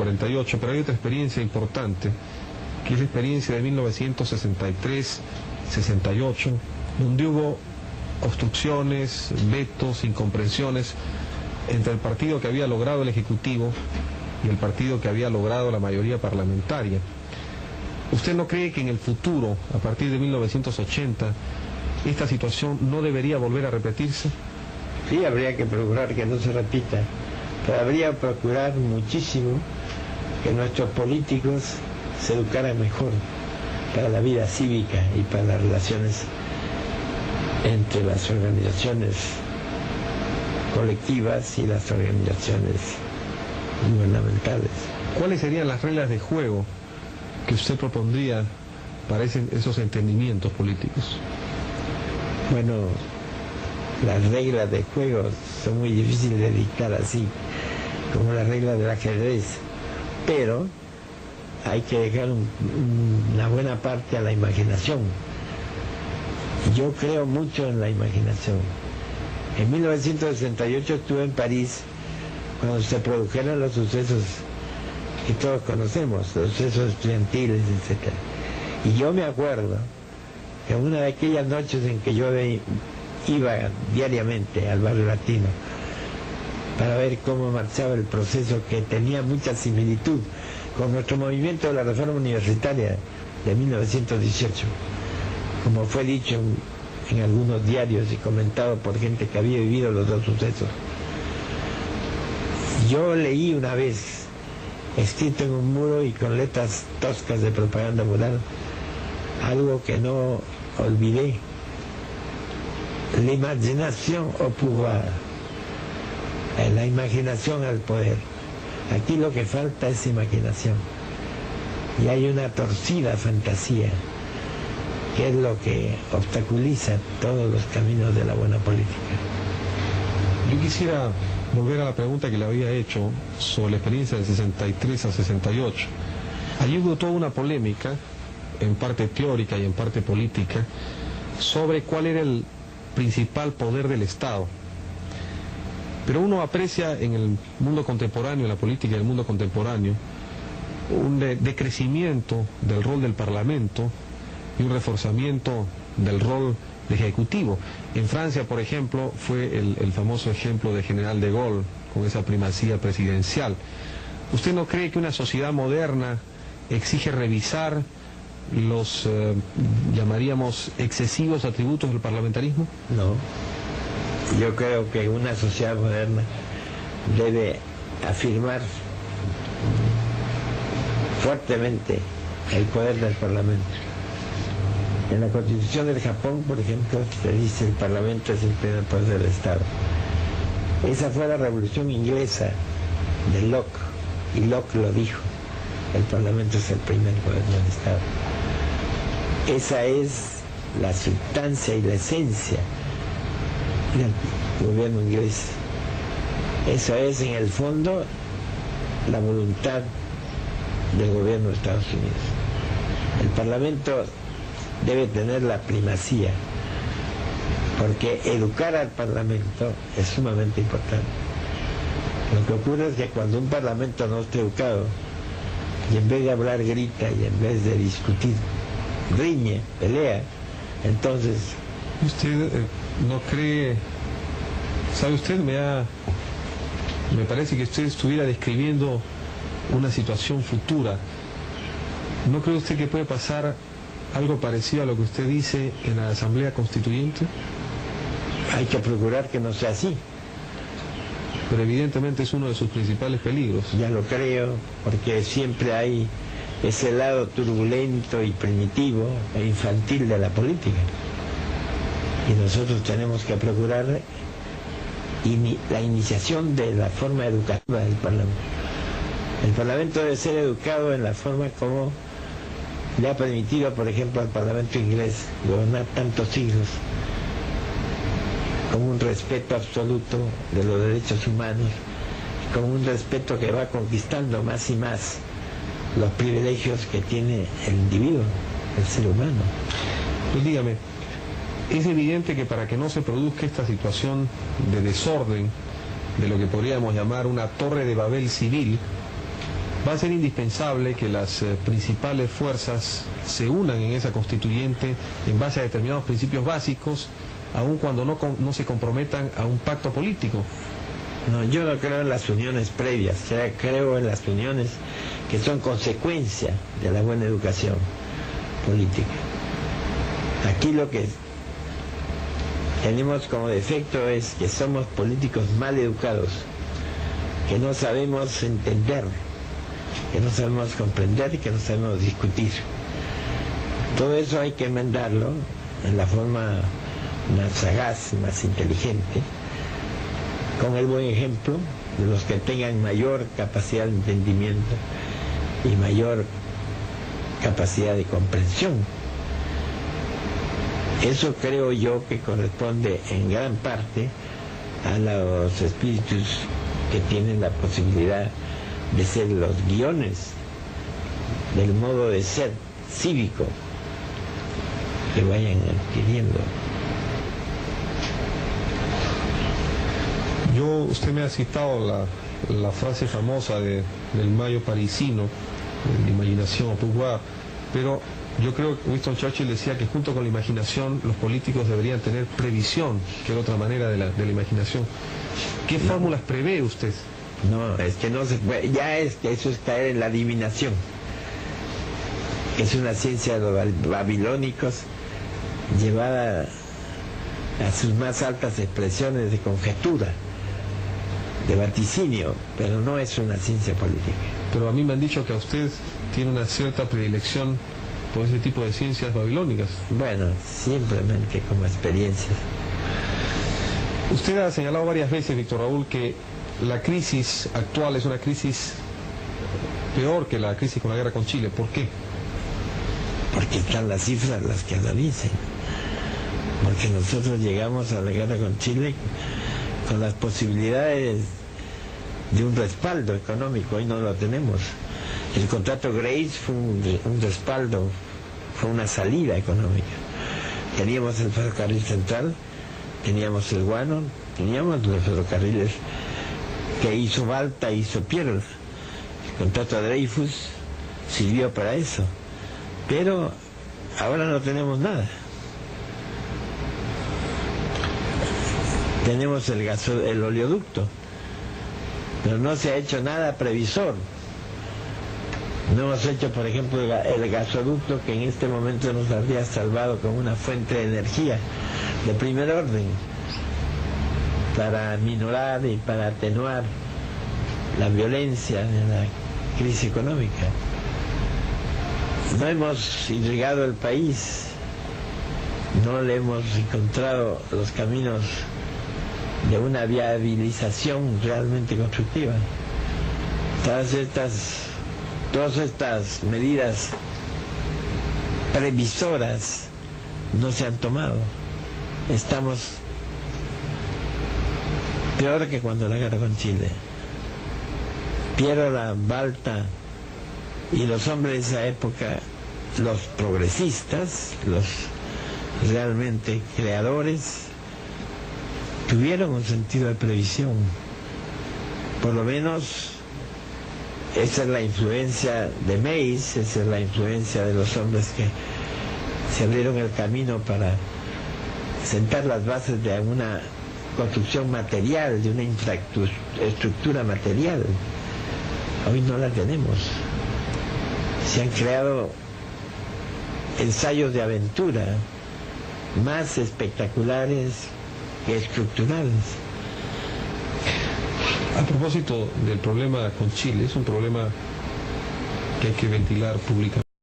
48, pero hay otra experiencia importante, que es la experiencia de 1963-68, donde hubo obstrucciones, vetos, incomprensiones entre el partido que había logrado el Ejecutivo y el partido que había logrado la mayoría parlamentaria. ¿Usted no cree que en el futuro, a partir de 1980, esta situación no debería volver a repetirse? Sí, habría que procurar que no se repita, pero habría que procurar muchísimo que nuestros políticos se educaran mejor para la vida cívica y para las relaciones entre las organizaciones colectivas y las organizaciones gubernamentales. ¿Cuáles serían las reglas de juego que usted propondría para esos entendimientos políticos? Bueno, las reglas de juego son muy difíciles de dictar así, como las reglas del ajedrez, pero hay que dejar una buena parte a la imaginación. Yo creo mucho en la imaginación. En 1968 estuve en París cuando se produjeron los sucesos que todos conocemos, los sucesos estudiantiles, etc. Y yo me acuerdo que una de aquellas noches en que yo iba diariamente al barrio latino para ver cómo marchaba el proceso, que tenía mucha similitud con nuestro movimiento de la reforma universitaria de 1918, como fue dicho en algunos diarios y comentado por gente que había vivido los dos sucesos. Yo leí una vez, escrito en un muro y con letras toscas de propaganda mural, algo que no olvidé: l'imaginación au pouvoir, la imaginación al poder. Aquí lo que falta es imaginación, y hay una torcida fantasía que es lo que obstaculiza todos los caminos de la buena política. Yo quisiera volver a la pregunta que le había hecho sobre la experiencia del 63 a 68. Allí hubo toda una polémica, en parte teórica y en parte política, sobre cuál era el principal poder del Estado. Pero uno aprecia en el mundo contemporáneo, en la política del mundo contemporáneo, un decrecimiento del rol del Parlamento y un reforzamiento del rol del Ejecutivo. En Francia, por ejemplo, fue el famoso ejemplo de General de Gaulle, con esa primacía presidencial. ¿Usted no cree que una sociedad moderna exige revisar los, llamaríamos, excesivos atributos del parlamentarismo? No. Yo creo que una sociedad moderna debe afirmar fuertemente el poder del Parlamento. En la Constitución del Japón, por ejemplo, se dice el Parlamento es el primer poder del Estado. Esa fue la revolución inglesa de Locke, y Locke lo dijo: el Parlamento es el primer poder del Estado. Esa es la sustancia y la esencia del gobierno inglés. Eso es, en el fondo, la voluntad del gobierno de Estados Unidos. El Parlamento debe tener la primacía, porque educar al Parlamento es sumamente importante. Lo que ocurre es que cuando un Parlamento no está educado, y en vez de hablar grita, y en vez de discutir riñe, pelea, entonces... ¿Usted no cree? ¿Sabe usted? Me parece que usted estuviera describiendo una situación futura. ¿No cree usted que puede pasar algo parecido a lo que usted dice en la Asamblea Constituyente? Hay que procurar que no sea así. Pero evidentemente es uno de sus principales peligros. Ya lo creo, porque siempre hay ese lado turbulento y primitivo e infantil de la política. Y nosotros tenemos que procurar la iniciación de la forma educativa del Parlamento. El Parlamento debe ser educado en la forma como le ha permitido, por ejemplo, al Parlamento inglés gobernar tantos siglos, con un respeto absoluto de los derechos humanos, con un respeto que va conquistando más y más los privilegios que tiene el individuo, el ser humano. Pues dígame, es evidente que para que no se produzca esta situación de desorden, de lo que podríamos llamar una torre de Babel civil, va a ser indispensable que las principales fuerzas se unan en esa constituyente en base a determinados principios básicos, aun cuando no se comprometan a un pacto político. No, yo no creo en las uniones previas, creo en las uniones que son consecuencia de la buena educación política. Aquí lo que tenemos como defecto es que somos políticos mal educados, que no sabemos entender, que no sabemos comprender y que no sabemos discutir. Todo eso hay que enmendarlo en la forma más sagaz, más inteligente, con el buen ejemplo de los que tengan mayor capacidad de entendimiento y mayor capacidad de comprensión. Eso creo yo que corresponde en gran parte a los espíritus que tienen la posibilidad de ser los guiones del modo de ser cívico que vayan adquiriendo. Usted me ha citado la frase famosa del Mayo parisino, l'imaginación au pouvoir, pero yo creo que Winston Churchill decía que junto con la imaginación los políticos deberían tener previsión, que era otra manera de la imaginación. ¿Qué fórmulas prevé usted? No, es que no se puede, ya es que eso es caer en la adivinación. Es una ciencia de los babilónicos llevada a sus más altas expresiones de conjetura, de vaticinio, pero no es una ciencia política. Pero a mí me han dicho que a usted tiene una cierta predilección por ese tipo de ciencias babilónicas. Bueno, simplemente como experiencia. Usted ha señalado varias veces, Víctor Raúl, que la crisis actual es una crisis peor que la crisis con la guerra con Chile. ¿Por qué? Porque están las cifras las que lo dicen. Porque nosotros llegamos a la guerra con Chile con las posibilidades de un respaldo económico, hoy no lo tenemos. El contrato Grace fue un respaldo, fue una salida económica. Teníamos el ferrocarril central, teníamos el Guano, teníamos los ferrocarriles que hizo Balta, hizo Pierre. El contrato Dreyfus sirvió para eso, pero ahora no tenemos nada. Tenemos el oleoducto, pero no se ha hecho nada previsor. No hemos hecho, por ejemplo, el gasoducto que en este momento nos habría salvado como una fuente de energía de primer orden para minorar y para atenuar la violencia de la crisis económica. No hemos irrigado el país, no le hemos encontrado los caminos de una viabilización realmente constructiva. Todas estas medidas previsoras no se han tomado. Estamos peor que cuando la guerra con Chile. Pierre, Balta y los hombres de esa época, los progresistas, los realmente creadores, tuvieron un sentido de previsión. Por lo menos esa es la influencia de Mays, esa es la influencia de los hombres que se abrieron el camino para sentar las bases de una construcción material, de una infraestructura material. Hoy no la tenemos. Se han creado ensayos de aventura más espectaculares que estructurales. A propósito del problema con Chile, es un problema que hay que ventilar públicamente.